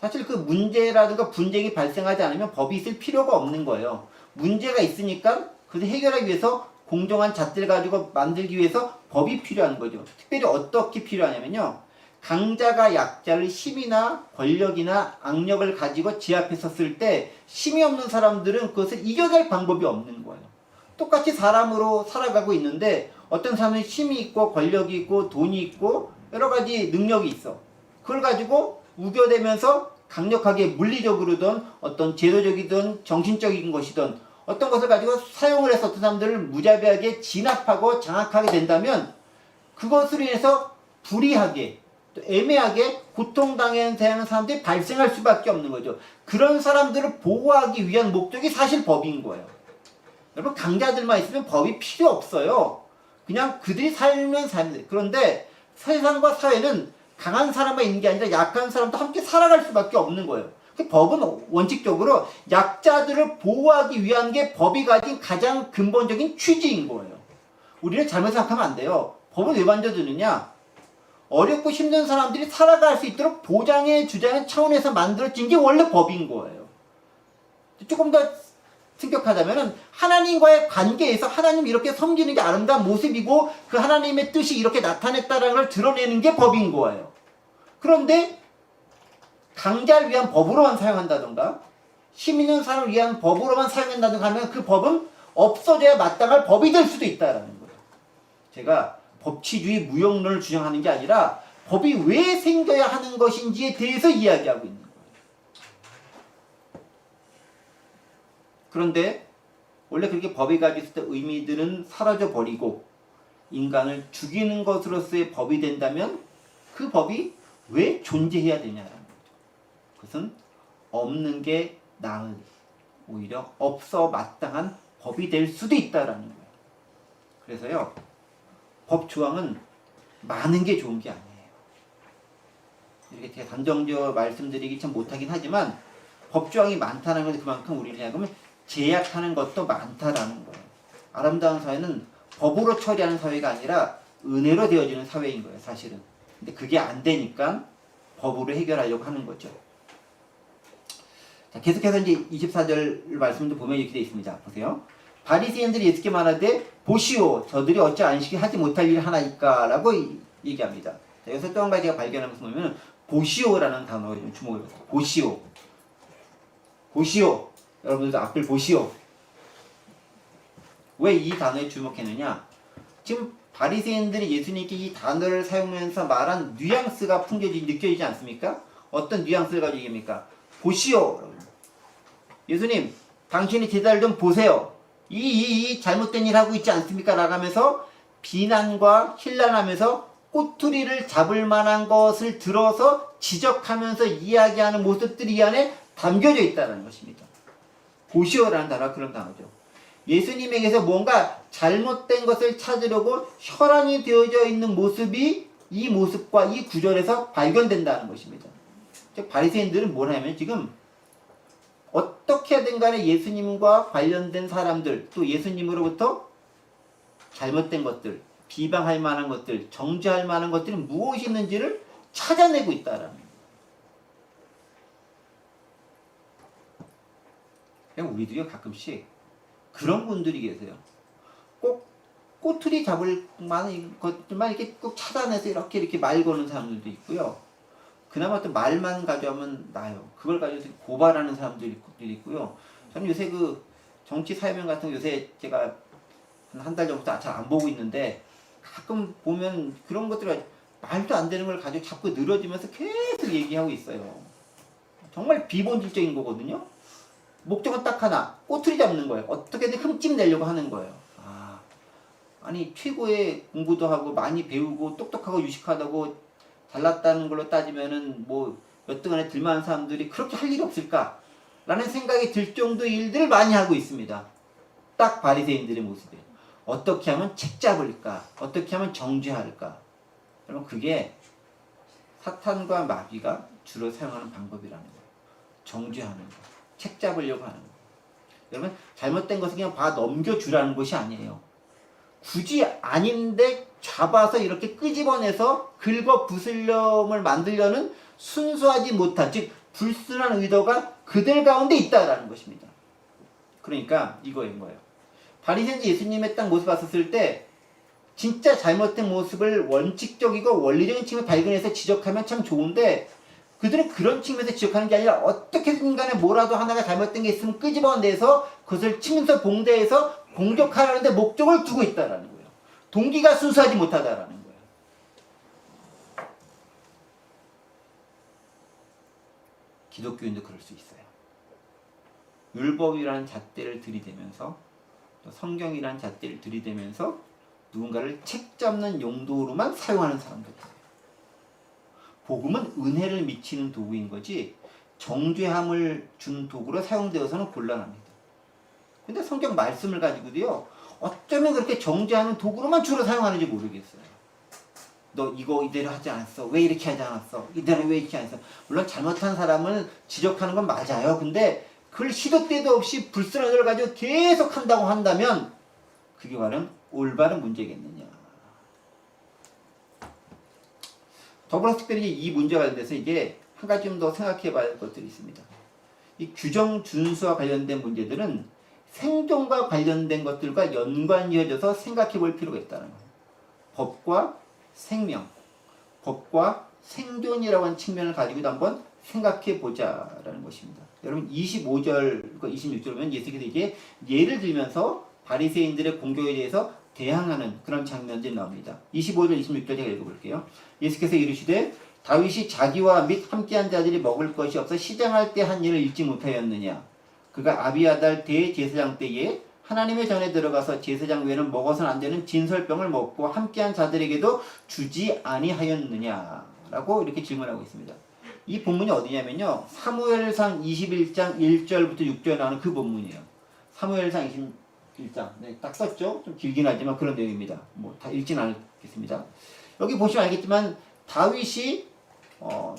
[SPEAKER 1] 사실 그 문제라든가 분쟁이 발생하지 않으면 법이 있을 필요가 없는 거예요. 문제가 있으니까 그것을 해결하기 위해서 공정한 잣대를 가지고 만들기 위해서 법이 필요한 거죠. 특별히 어떻게 필요하냐면요. 강자가 약자를 힘이나 권력이나 악력을 가지고 제압했었을 때 힘이 없는 사람들은 그것을 이겨낼 방법이 없는 거예요. 똑같이 사람으로 살아가고 있는데 어떤 사람은 힘이 있고 권력이 있고 돈이 있고 여러 가지 능력이 있어. 그걸 가지고 우겨대면서 강력하게 물리적으로든 어떤 제도적이든 정신적인 것이든 어떤 것을 가지고 사용을 해서 어떤 사람들을 무자비하게 진압하고 장악하게 된다면 그것으로 인해서 불이하게 또 애매하게 고통당하는 사람들이 발생할 수밖에 없는 거죠. 그런 사람들을 보호하기 위한 목적이 사실 법인 거예요. 여러분 강자들만 있으면 법이 필요 없어요. 그냥 그들이 살면 삽니다. 그런데 세상과 사회는 강한 사람만 있는 게 아니라 약한 사람도 함께 살아갈 수밖에 없는 거예요. 법은 원칙적으로 약자들을 보호하기 위한 게 법이 가진 가장 근본적인 취지인 거예요. 우리는 잘못 생각하면 안 돼요. 법을 왜 만들어주느냐? 어렵고 힘든 사람들이 살아갈 수 있도록 보장해 주자는 차원에서 만들어진 게 원래 법인 거예요. 조금 더 승격하자면은 하나님과의 관계에서 하나님 이렇게 섬기는 게 아름다운 모습이고 그 하나님의 뜻이 이렇게 나타냈다는 걸 드러내는 게 법인 거예요. 그런데 강자를 위한 법으로만 사용한다던가 힘 있는 사람을 위한 법으로만 사용한다던가 하면 그 법은 없어져야 마땅할 법이 될 수도 있다라는 거예요. 제가 법치주의 무용론을 주장하는 게 아니라 법이 왜 생겨야 하는 것인지에 대해서 이야기하고 있는 거예요. 그런데 원래 그렇게 법이 가지고 있을 때 의미들은 사라져 버리고 인간을 죽이는 것으로서의 법이 된다면 그 법이 왜 존재해야 되냐라는 거죠. 그것은 없는 게 나은, 오히려 없어 마땅한 법이 될 수도 있다라는 거예요. 그래서요, 법 조항은 많은 게 좋은 게 아니에요. 이렇게 제가 단정지어 말씀드리기 참 못하긴 하지만 법 조항이 많다는 건 그만큼 우리를 생각하면 제약하는 것도 많다라는 거예요. 아름다운 사회는 법으로 처리하는 사회가 아니라 은혜로 되어지는 사회인 거예요, 사실은. 근데 그게 안 되니까 법으로 해결하려고 하는 거죠. 자, 계속해서 이제 24절 말씀도 보면 이렇게 되어 있습니다. 보세요. 바리새인들이 예수께 말하되 보시오, 저들이 어찌 안식이 하지 못할 일을 하나이까라고 얘기합니다. 자, 여기서 또 한 가지 제가 발견한 것을 보면 보시오라는 단어에 좀 주목을 해보세요. 보시오. 보시오. 여러분들도 앞을 보시오. 왜 이 단어에 주목했느냐? 지금 바리새인들이 예수님께 이 단어를 사용하면서 말한 뉘앙스가 느껴지지 않습니까? 어떤 뉘앙스를 가지고 얘기합니까? 보시오. 예수님, 당신이 제자를 좀 보세요. 이 잘못된 일 하고 있지 않습니까? 라가면서 비난과 힐난하면서 꼬투리를 잡을 만한 것을 들어서 지적하면서 이야기하는 모습들이 이 안에 담겨져 있다는 것입니다. 보시오라는 단어가 그런 단어죠. 예수님에게서 뭔가 잘못된 것을 찾으려고 혈안이 되어져 있는 모습이 이 모습과 이 구절에서 발견된다는 것입니다. 즉 바리새인들은 뭘 하냐면 지금 어떻게든 간에 예수님과 관련된 사람들 또 예수님으로부터 잘못된 것들, 비방할 만한 것들, 정죄할 만한 것들이 무엇이 있는지를 찾아내고 있다라는 거예요. 그냥 우리들이 가끔씩 그런 분들이 계세요. 꼭 꼬투리 잡을 만한 것들만 이렇게 꼭 찾아내서 이렇게 말 거는 사람들도 있고요. 그나마 또 말만 가져오면 나요. 그걸 가지고 고발하는 사람들이 있고요. 저는 요새 그 정치 사회면 같은 거 요새 제가 한 달 전부터 잘 안 보고 있는데 가끔 보면 그런 것들이 말도 안 되는 걸 가지고 자꾸 늘어지면서 계속 얘기하고 있어요. 정말 비본질적인 거거든요. 목적은 딱 하나, 꼬투리 잡는 거예요. 어떻게든 흠집 내려고 하는 거예요. 아니 최고의 공부도 하고 많이 배우고 똑똑하고 유식하다고 잘났다는 걸로 따지면은 뭐 몇 등 안에 들만한 사람들이 그렇게 할 일이 없을까? 라는 생각이 들 정도의 일들을 많이 하고 있습니다. 딱 바리새인들의 모습이에요. 어떻게 하면 책 잡을까? 어떻게 하면 정죄할까? 여러분 그게 사탄과 마귀가 주로 사용하는 방법이라는 거예요. 정죄하는 거. 책 잡으려고 하는 거예요. 여러분 잘못된 것을 그냥 봐 넘겨주라는 것이 아니에요. 굳이 아닌데 잡아서 이렇게 끄집어내서 긁어 부스럼을 만들려는 순수하지 못한 즉 불순한 의도가 그들 가운데 있다라는 것입니다. 그러니까 이거인 거예요. 바리새인들 예수님의 딱 모습 봤었을 때 진짜 잘못된 모습을 원칙적이고 원리적인 측면을 발견해서 지적하면 참 좋은데 그들은 그런 측면에서 지적하는 게 아니라 어떻게든 간에 뭐라도 하나가 잘못된 게 있으면 끄집어내서 그것을 치면서 봉대해서 공격하려는데 목적을 두고 있다라는 거예요. 동기가 순수하지 못하다라는 거예요. 기독교인도 그럴 수 있어요. 율법이라는 잣대를 들이대면서 또 성경이라는 잣대를 들이대면서 누군가를 책 잡는 용도로만 사용하는 사람들이 있어요. 복음은 은혜를 미치는 도구인 거지 정죄함을 준 도구로 사용되어서는 곤란합니다. 근데 성경 말씀을 가지고도요 어쩌면 그렇게 정죄하는 도구로만 주로 사용하는지 모르겠어요. 너 이거 이대로 하지 않았어. 왜 이렇게 하지 않았어. 이대로 왜 이렇게 안 했어. 물론 잘못한 사람을 지적하는 건 맞아요. 근데 그걸 시도 때도 없이 불순한 걸 가지고 계속 한다고 한다면 그게 과연 올바른 문제겠느냐. 더불어서 특별히 이 문제와 관련돼서 이게 한 가지 좀 더 생각해 봐야 할 것들이 있습니다. 이 규정 준수와 관련된 문제들은 생존과 관련된 것들과 연관지어져서 생각해 볼 필요가 있다는 거예요. 법과 생명, 법과 생존이라고 하는 측면을 가지고도 한번 생각해 보자라는 것입니다. 여러분 25절과 26절은 예수께서 이제 예를 들면서 바리새인들의 공격에 대해서 대항하는 그런 장면들이 나옵니다. 25절, 26절 제가 읽어볼게요. 예수께서 이르시되 다윗이 자기와 및 함께한 자들이 먹을 것이 없어 시장할 때 한 일을 잊지 못하였느냐. 그가 아비아달 대제사장 때에 하나님의 전에 들어가서 제사장 외에는 먹어서는 안 되는 진설병을 먹고 함께한 자들에게도 주지 아니하였느냐라고 이렇게 질문하고 있습니다. 이 본문이 어디냐면요. 사무엘상 21장 1절부터 6절에 나오는 그 본문이에요. 사무엘상 21장. 네, 딱 썼죠? 좀 길긴 하지만 그런 내용입니다. 뭐 다 읽진 않겠습니다. 여기 보시면 알겠지만 다윗이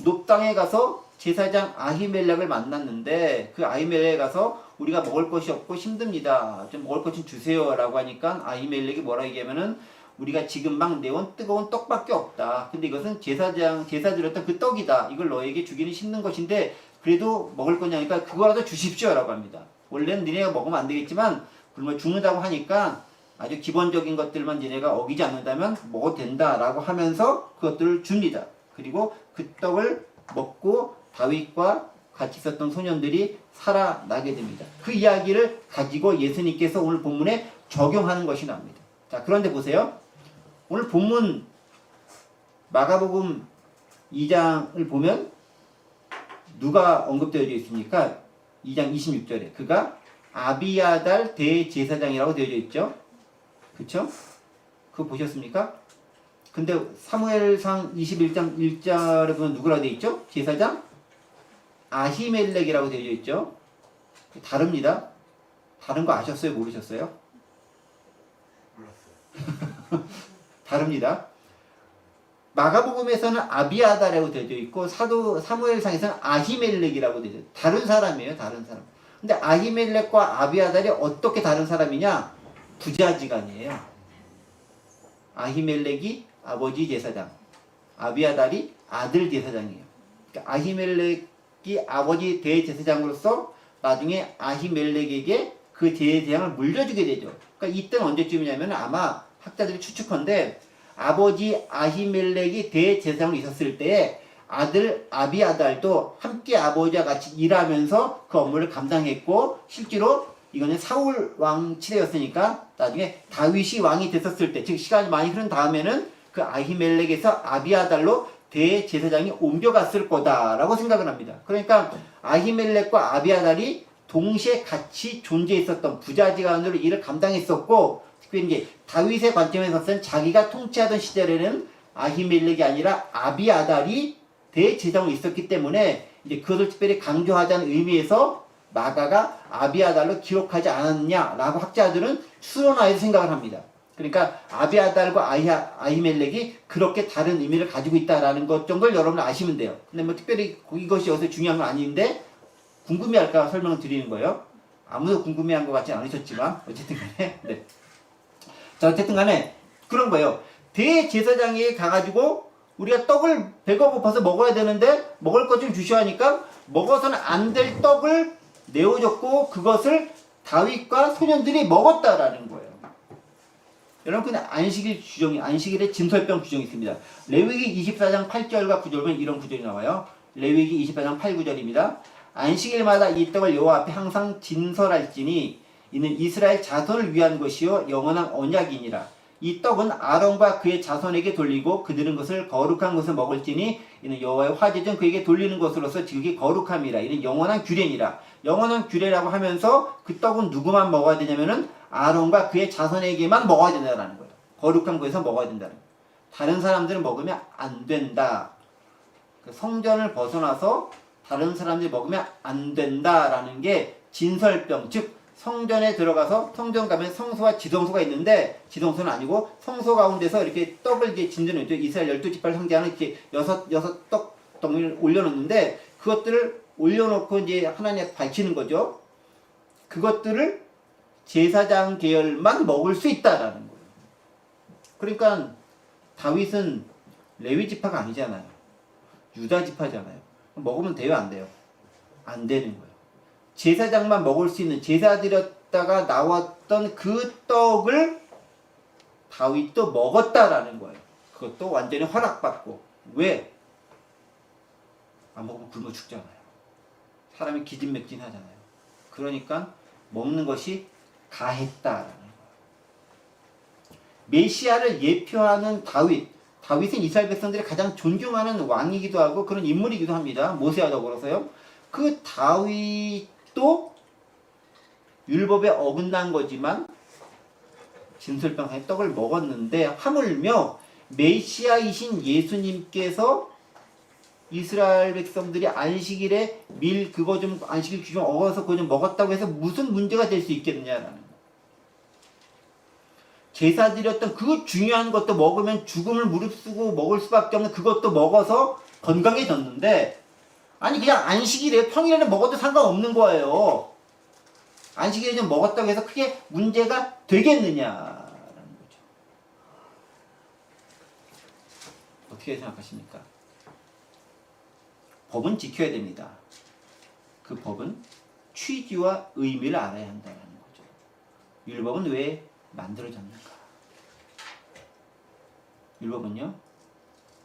[SPEAKER 1] 높당에 가서 제사장 아히멜렉을 만났는데 그 아히멜렉에 가서 우리가 먹을 것이 없고 힘듭니다. 좀 먹을 것 좀 주세요 라고 하니까 아히멜렉이 뭐라 얘기하면은 우리가 지금 막 내온 뜨거운 떡밖에 없다. 근데 이것은 제사 드렸던 그 떡이다. 이걸 너에게 주기는 힘든 것인데 그래도 먹을 거냐니까 그거라도 주십시오 라고 합니다. 원래는 니네가 먹으면 안 되겠지만 그러면 죽는다고 하니까 아주 기본적인 것들만 니네가 어기지 않는다면 먹어도 된다 라고 하면서 그것들을 줍니다. 그리고 그 떡을 먹고 다윗과 같이 있었던 소년들이 살아나게 됩니다. 그 이야기를 가지고 예수님께서 오늘 본문에 적용하는 것이 나옵니다. 자, 그런데 보세요. 오늘 본문 마가복음 2장을 보면 누가 언급되어져 있습니까? 2장 26절에 그가 아비아달 대제사장이라고 되어져 있죠. 그쵸? 그거 보셨습니까? 근데 사무엘상 21장 1절에 보면 누구라고 되어 있죠? 제사장 아히멜렉이라고 되어져 있죠. 다릅니다. 다른 거 아셨어요? 모르셨어요?
[SPEAKER 2] 몰랐어요.
[SPEAKER 1] 다릅니다. 마가복음에서는 아비아다라고 되어져 있고 사무엘상에서는 아히멜렉이라고 되어져 있어요. 다른 사람이에요. 다른 사람. 근데 아히멜렉과 아비아달이 어떻게 다른 사람이냐? 부자지간이에요. 아히멜렉이 아버지 제사장, 아비아달이 아들 제사장이에요. 그러니까 아히멜렉이 아버지 대제사장으로서 나중에 아히멜렉에게 그 제사장을 물려주게 되죠. 그러니까 이때는 언제쯤이냐면 아마 학자들이 추측한데 아버지 아히멜렉이 대제사장으로 있었을 때에 아들 아비아달도 함께 아버지와 같이 일하면서 그 업무를 감당했고 실제로 이거는 사울 왕 시대였으니까 나중에 다윗이 왕이 됐었을 때 즉 시간이 많이 흐른 다음에는 그 아히멜렉에서 아비아달로 대제사장이 옮겨갔을 거다라고 생각을 합니다. 그러니까 아히멜렉과 아비아달이 동시에 같이 존재했었던 부자지간으로 일을 감당했었고 특히 이제 다윗의 관점에서는 자기가 통치하던 시절에는 아히멜렉이 아니라 아비아달이 대제사장으로 있었기 때문에 이제 그것을 특별히 강조하자는 의미에서 마가가 아비아달로 기록하지 않았냐라고 학자들은 추론하여서 생각을 합니다. 그러니까 아비아달과 아히멜렉이 그렇게 다른 의미를 가지고 있다라는 것 정도를 여러분 아시면 돼요. 근데 뭐 특별히 이것이 여기서 중요한 건 아닌데 궁금해할까 설명을 드리는 거예요. 아무도 궁금해한 것 같지 않으셨지만 어쨌든 간에 네. 자 어쨌든 간에 그런 거예요. 대제사장에 가가지고 우리가 떡을 배가 고파서 먹어야 되는데 먹을 것 좀 주시오 하니까 먹어서는 안 될 떡을 내어줬고 그것을 다윗과 소년들이 먹었다라는 거예요. 여러분 근데 안식일의 진설병 규정이 있습니다. 레위기 24장 8절과 9절 보면 이런 구절이 나와요. 레위기 24장 8, 9절입니다. 안식일마다 이 떡을 여호와 앞에 항상 진설할지니 이는 이스라엘 자손을 위한 것이요 영원한 언약이니라. 이 떡은 아론과 그의 자손에게 돌리고 그들은 것을 거룩한 것을 먹을지니 이는 여호와의 화제 중 그에게 돌리는 것으로서 지극히 거룩함이라. 이는 영원한 규례니라. 영원한 규례라고 하면서 그 떡은 누구만 먹어야 되냐면은 아론과 그의 자손에게만 먹어야 된다는 거예요. 거룩한 곳에서 먹어야 된다는 거예요. 다른 사람들은 먹으면 안 된다. 성전을 벗어나서 다른 사람들이 먹으면 안 된다라는 게 진설병, 즉 성전에 들어가서 성전 가면 성소와 지성소가 있는데 지성소는 아니고 성소 가운데서 이렇게 떡을 이제 진전해 줘. 이스라엘 12지파를 상징하는 이렇게 여섯 떡 덩이를 올려놓는데 그것들을 올려놓고 이제 하나님 앞에 밝히는 거죠. 그것들을 제사장 계열만 먹을 수 있다라는 거예요. 그러니까 다윗은 레위 지파가 아니잖아요. 유다 지파잖아요. 먹으면 돼요, 안 돼요? 안 되는 거예요. 제사장만 먹을 수 있는 제사 있다가 나왔던 그 떡을 다윗도 먹었다라는 거예요. 그것도 완전히 허락받고. 왜? 안 먹으면 굶어 죽잖아요. 사람이 기진맥진하잖아요. 그러니까 먹는 것이 가했다라는 거예요. 메시아를 예표하는 다윗은 이스라엘 백성들이 가장 존경하는 왕이기도 하고 그런 인물이기도 합니다. 모세와 더불어서요. 그 다윗도 율법에 어긋난 거지만 진설병상의 떡을 먹었는데 하물며 메시아이신 예수님께서 이스라엘 백성들이 안식일에 안식일 규정 어겨서 그거 좀 먹었다고 해서 무슨 문제가 될 수 있겠느냐라는 거예요. 제사 드렸던 그 중요한 것도 먹으면 죽음을 무릅쓰고 먹을 수밖에 없는 그것도 먹어서 건강해졌는데, 아니 그냥 안식일에 평일에는 먹어도 상관없는 거예요. 안식일에 좀 먹었다고 해서 크게 문제가 되겠느냐라는 거죠. 어떻게 생각하십니까? 법은 지켜야 됩니다. 그 법은 취지와 의미를 알아야 한다는 거죠. 율법은 왜 만들어졌는가? 율법은요,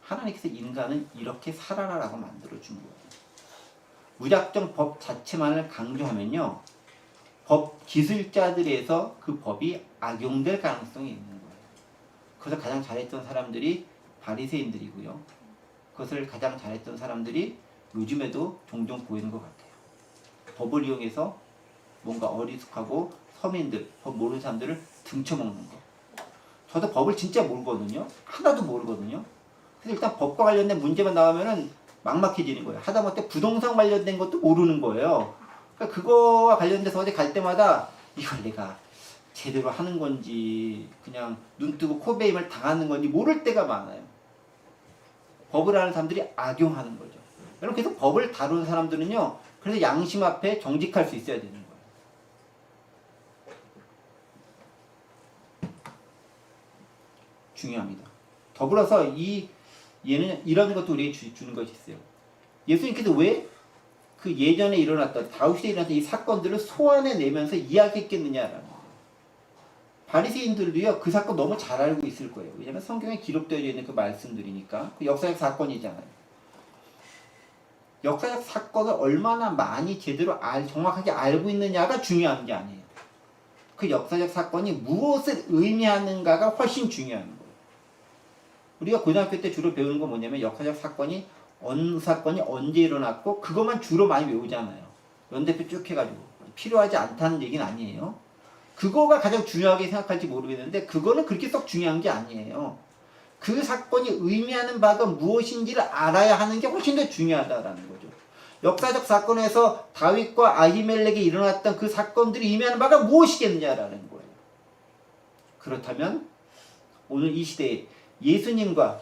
[SPEAKER 1] 하나님께서 인간은 이렇게 살아라라고 만들어준 거예요. 무작정 법 자체만을 강조하면요, 법 기술자들에서 그 법이 악용될 가능성이 있는 거예요. 그래서 가장 잘했던 사람들이 바리새인들이고요. 그것을 가장 잘했던 사람들이 요즘에도 종종 보이는 것 같아요. 법을 이용해서 뭔가 어리숙하고 서민들, 법 모르는 사람들을 등쳐먹는 거. 저도 법을 진짜 모르거든요. 하나도 모르거든요. 그래서 일단 법과 관련된 문제만 나오면은 막막해지는 거예요. 하다못해 부동산 관련된 것도 모르는 거예요. 그러니까 그거와 관련돼서 어디 갈 때마다 이걸 내가 제대로 하는 건지 그냥 눈 뜨고 코 베임을 당하는 건지 모를 때가 많아요. 법을 아는 사람들이 악용하는 거죠. 여러분, 그래서 법을 다루는 사람들은요, 그래서 양심 앞에 정직할 수 있어야 되는 거예요. 중요합니다. 더불어서 얘는 이런 것도 우리에게 주는 것이 있어요. 예수님께서 왜 그 예전에 일어났던 다윗에 일어났던 이 사건들을 소환해내면서 이야기했겠느냐라는 거예요. 바리새인들도요, 그 사건 너무 잘 알고 있을 거예요. 왜냐하면 성경에 기록되어 있는 그 말씀들이니까. 그 역사적 사건이잖아요. 역사적 사건을 얼마나 많이 제대로 정확하게 알고 있느냐가 중요한 게 아니에요. 그 역사적 사건이 무엇을 의미하는가가 훨씬 중요한 거예요. 우리가 고등학교 때 주로 배우는 건 뭐냐면 역사적 사건이 어느 사건이 언제 일어났고 그것만 주로 많이 외우잖아요. 연대표 쭉 해가지고. 필요하지 않다는 얘기는 아니에요. 그거가 가장 중요하게 생각할지 모르겠는데 그거는 그렇게 썩 중요한 게 아니에요. 그 사건이 의미하는 바가 무엇인지를 알아야 하는 게 훨씬 더 중요하다라는 거죠. 역사적 사건에서 다윗과 아히멜렉에 일어났던 그 사건들이 의미하는 바가 무엇이겠느냐라는 거예요. 그렇다면 오늘 이 시대에 예수님과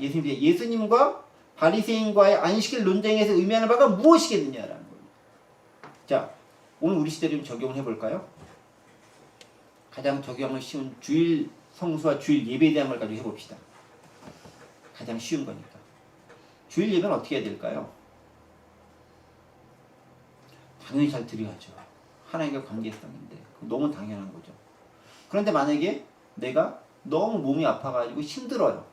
[SPEAKER 1] 바리새인과의 안식일 논쟁에서 의미하는 바가 무엇이겠느냐라는 거예요. 자, 오늘 우리 시대를 좀 적용을 해볼까요? 가장 적용을 쉬운 주일 성수와 주일 예배에 대한 걸 가지고 해봅시다. 가장 쉬운 거니까. 주일 예배는 어떻게 해야 될까요? 당연히 잘 드려야죠. 하나님과 관계성인데 너무 당연한 거죠. 그런데 만약에 내가 너무 몸이 아파가지고 힘들어요.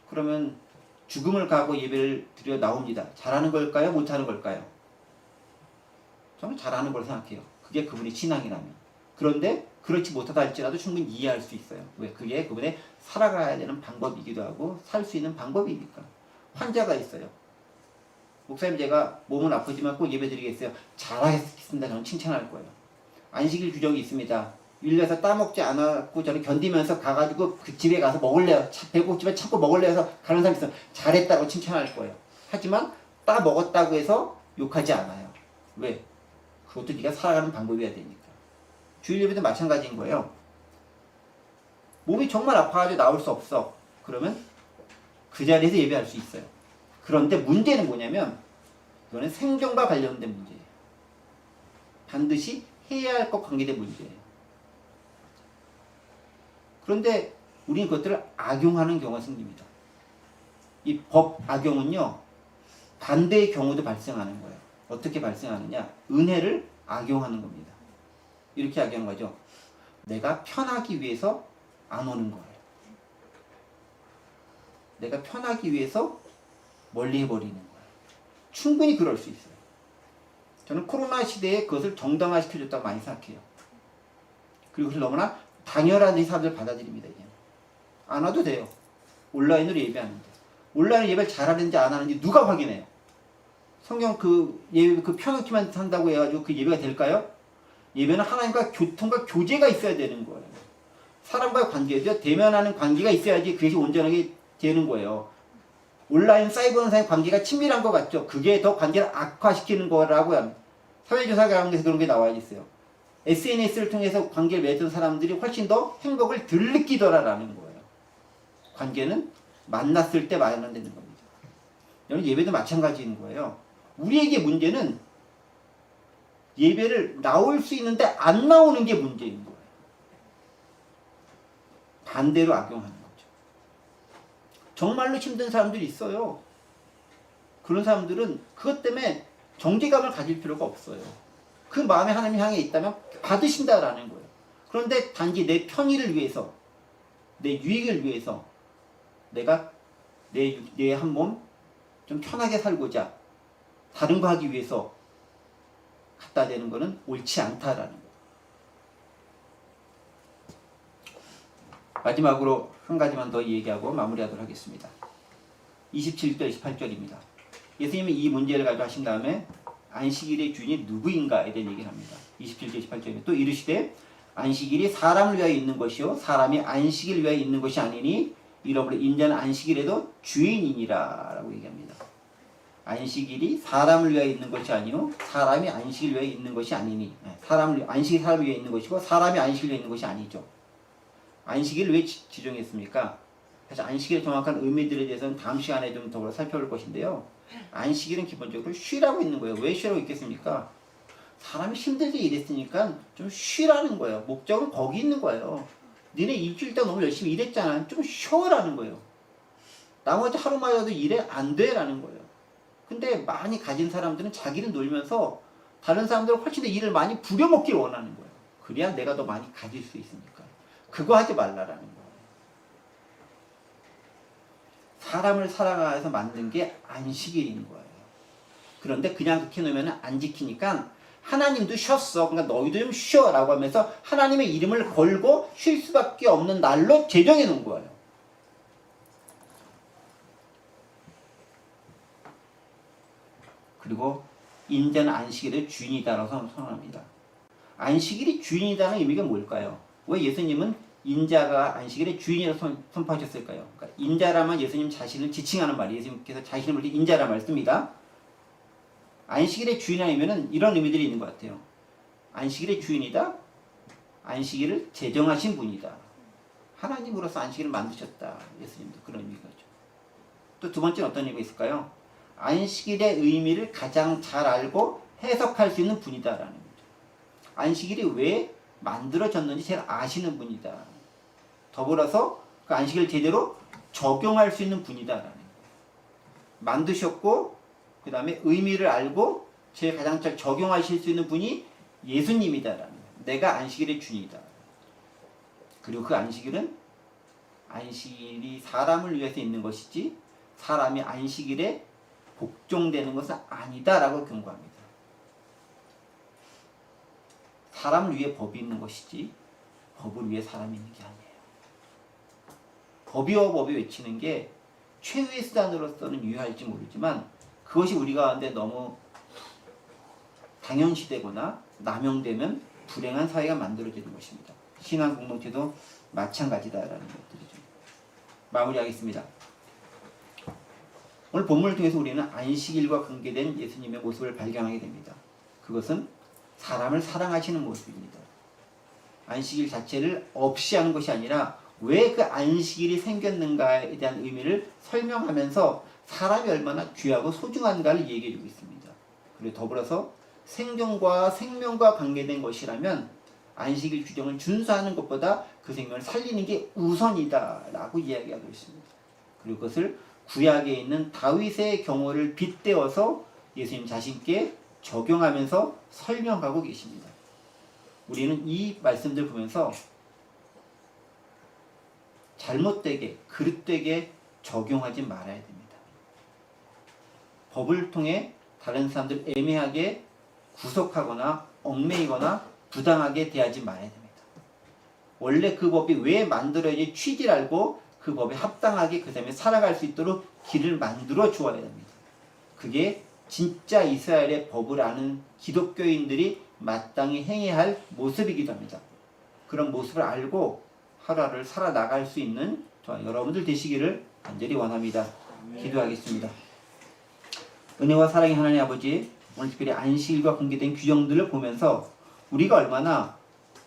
[SPEAKER 1] 그러면 죽음을 가고 예배를 드려 나옵니다. 잘하는 걸까요? 못하는 걸까요? 저는 잘하는 걸 생각해요. 그게 그분의 신앙이라면. 그런데 그렇지 못하다 할지라도 충분히 이해할 수 있어요. 왜? 그게 그분의 살아가야 되는 방법이기도 하고 살 수 있는 방법이니까. 환자가 있어요. 목사님, 제가 몸은 아프지만 꼭 예배 드리겠어요. 잘하겠습니다. 저는 칭찬할 거예요. 안식일 규정이 있습니다. 일려서 따먹지 않았고 저는 견디면서 가가지고 그 집에 가서 먹을래요. 배고프지만 참고 먹을래요 해서 가는 사람이 있어요. 잘했다고 칭찬할 거예요. 하지만 따 먹었다고 해서 욕하지 않아요. 왜? 그것도 네가 살아가는 방법이어야 되니까. 주일 예배도 마찬가지인 거예요. 몸이 정말 아파가지고 나올 수 없어. 그러면 그 자리에서 예배할 수 있어요. 그런데 문제는 뭐냐면 이거는 생존과 관련된 문제예요. 반드시 해야 할 것 관계된 문제예요. 그런데 우리는 그것들을 악용하는 경우가 생깁니다. 이 법 악용은요, 반대의 경우도 발생하는 거예요. 어떻게 발생하느냐? 은혜를 악용하는 겁니다. 이렇게 이야기한 거죠. 내가 편하기 위해서 안 오는 거예요. 내가 편하기 위해서 멀리 해버리는 거예요. 충분히 그럴 수 있어요. 저는 코로나 시대에 그것을 정당화시켜줬다고 많이 생각해요. 그리고 그걸 너무나 당연한 사람들 받아들입니다. 이제 안 와도 돼요. 온라인으로 예배하는데. 온라인 예배를 잘하는지 안 하는지 누가 확인해요? 성경 그 예배 그 펴놓기만 한다고 해가지고 그 예배가 될까요? 예배는 하나님과 교통과 교제가 있어야 되는 거예요. 사람과의 관계죠. 대면하는 관계가 있어야지 그것이 온전하게 되는 거예요. 온라인 사이버상의 관계가 친밀한 것 같죠. 그게 더 관계를 악화시키는 거라고 합니다. 사회조사 가운데서 그런 게 나와 있어요. SNS를 통해서 관계를 맺은 사람들이 훨씬 더 행복을 덜 느끼더라라는 거예요. 관계는 만났을 때 마련되는 겁니다. 여러분 예배도 마찬가지인 거예요. 우리에게 문제는 예배를 나올 수 있는데 안 나오는 게 문제인 거예요. 반대로 악용하는 거죠. 정말로 힘든 사람들이 있어요. 그런 사람들은 그것 때문에 정죄감을 가질 필요가 없어요. 그 마음에 하나님 향해 있다면 받으신다라는 거예요. 그런데 단지 내 편의를 위해서, 내 유익을 위해서 내가 내 한 몸 좀 편하게 살고자 다른 거 하기 위해서 갖다 대는 것은 옳지 않다라는 거예요. 마지막으로 한 가지만 더 얘기하고 마무리하도록 하겠습니다. 27절, 28절입니다. 예수님이 이 문제를 가지고 하신 다음에 안식일의 주인이 누구인가에 대한 얘기를 합니다. 27절, 28절에 또 이르시되 안식일이 사람을 위하여 있는 것이요 사람이 안식일을 위하여 있는 것이 아니니 이러므로 인자는 안식일에도 주인이니라 라고 얘기합니다. 안식일이 사람을 위하여 있는 것이 아니요 사람이 안식일 위하여 있는 것이 아니니 안식일이 사람을 위하여 있는 것이고 사람이 안식일 위하여 있는 것이 아니죠. 안식일을 왜 지정했습니까? 사실 안식일의 정확한 의미들에 대해서는 다음 시간에 좀 더 살펴볼 것인데요. 안식일은 기본적으로 쉬라고 있는 거예요. 왜 쉬라고 있겠습니까? 사람이 힘들게 일했으니까 좀 쉬라는 거예요. 목적은 거기 있는 거예요. 니네 일주일 동안 너무 열심히 일했잖아. 좀 쉬어라는 거예요. 나머지 하루마다도 일해 안 돼라는 거예요. 근데 많이 가진 사람들은 자기는 놀면서 다른 사람들은 훨씬 더 일을 많이 부려먹길 원하는 거예요. 그래야 내가 더 많이 가질 수 있으니까. 그거 하지 말라라는 거예요. 사람을 사랑해서 만든 게 안식일인 거예요. 그런데 그냥 그렇게 놓으면 안 지키니까 하나님도 쉬었어. 그러니까 너희도 좀 쉬어라고 하면서 하나님의 이름을 걸고 쉴 수밖에 없는 날로 제정해 놓은 거예요. 그리고 인자는 안식일의 주인이다라고 선언합니다. 안식일이 주인이다는 의미가 뭘까요? 왜 예수님은 인자가 안식일의 주인이라고 선포하셨을까요? 그러니까 인자라면 예수님 자신을 지칭하는 말이에요. 예수님께서 자신을 불리 인자라 말씀입니다. 안식일의 주인이라면 이런 의미들이 있는 것 같아요. 안식일의 주인이다. 안식일을 제정하신 분이다. 하나님으로서 안식일을 만드셨다. 예수님도 그런 의미가 있죠. 또 두 번째는 어떤 의미가 있을까요? 안식일의 의미를 가장 잘 알고 해석할 수 있는 분이다라는 거죠. 안식일이 왜 만들어졌는지 제일 아시는 분이다. 더불어서 그 안식일을 제대로 적용할 수 있는 분이다라는 거예요. 만드셨고 그 다음에 의미를 알고 제일 가장 잘 적용하실 수 있는 분이 예수님이다라는 거예요. 내가 안식일의 주인이다. 그리고 그 안식일은 안식일이 사람을 위해서 있는 것이지 사람이 안식일에 복종되는 것은 아니다라고 경고합니다. 사람을 위해 법이 있는 것이지 법을 위해 사람이 있는 게 아니에요. 법이와 법이 외치는 게 최후의 수단으로서는 유효할지 모르지만 그것이 우리 가운데 너무 당연시되거나 남용되면 불행한 사회가 만들어지는 것입니다. 신앙 공동체도 마찬가지다라는 것들이죠. 마무리하겠습니다. 오늘 본문을 통해서 우리는 안식일과 관계된 예수님의 모습을 발견하게 됩니다. 그것은 사람을 사랑하시는 모습입니다. 안식일 자체를 없이 하는 것이 아니라 왜 그 안식일이 생겼는가에 대한 의미를 설명하면서 사람이 얼마나 귀하고 소중한가를 얘기해주고 있습니다. 그리고 더불어서 생존과 생명과 관계된 것이라면 안식일 규정을 준수하는 것보다 그 생명을 살리는 게 우선이다 라고 이야기하고 있습니다. 그리고 그것을 구약에 있는 다윗의 경우를 빗대어서 예수님 자신께 적용하면서 설명하고 계십니다. 우리는 이 말씀들 보면서 잘못되게 그릇되게 적용하지 말아야 됩니다. 법을 통해 다른 사람들 애매하게 구속하거나 얽매이거나 부당하게 대하지 말아야 됩니다. 원래 그 법이 왜 만들어야지 취지를 알고 그 법에 합당하게 그 사람이 살아갈 수 있도록 길을 만들어 주어야 됩니다. 그게 진짜 이스라엘의 법을 아는 기독교인들이 마땅히 행해야 할 모습이기도 합니다. 그런 모습을 알고 하루하루를 살아나갈 수 있는 저와 여러분들 되시기를 간절히 원합니다. 기도하겠습니다. 은혜와 사랑의 하나님 아버지, 오늘 특별히 안식일과 공개된 규정들을 보면서 우리가 얼마나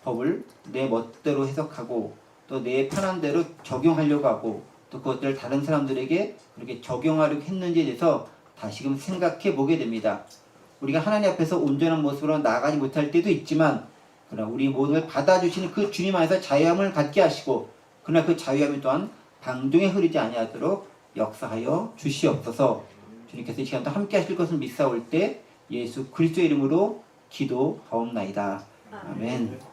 [SPEAKER 1] 법을 내 멋대로 해석하고 또 내 편한 대로 적용하려고 하고 또 그것들을 다른 사람들에게 그렇게 적용하려고 했는지에 대해서 다시금 생각해 보게 됩니다. 우리가 하나님 앞에서 온전한 모습으로 나아가지 못할 때도 있지만 그러나 우리 모든 걸 받아주시는 그 주님 안에서 자유함을 갖게 하시고 그러나 그 자유함이 또한 방종에 흐르지 아니하도록 역사하여 주시옵소서. 주님께서 이 시간도 함께 하실 것을 믿사올 때 예수 그리스도의 이름으로 기도하옵나이다. 아멘.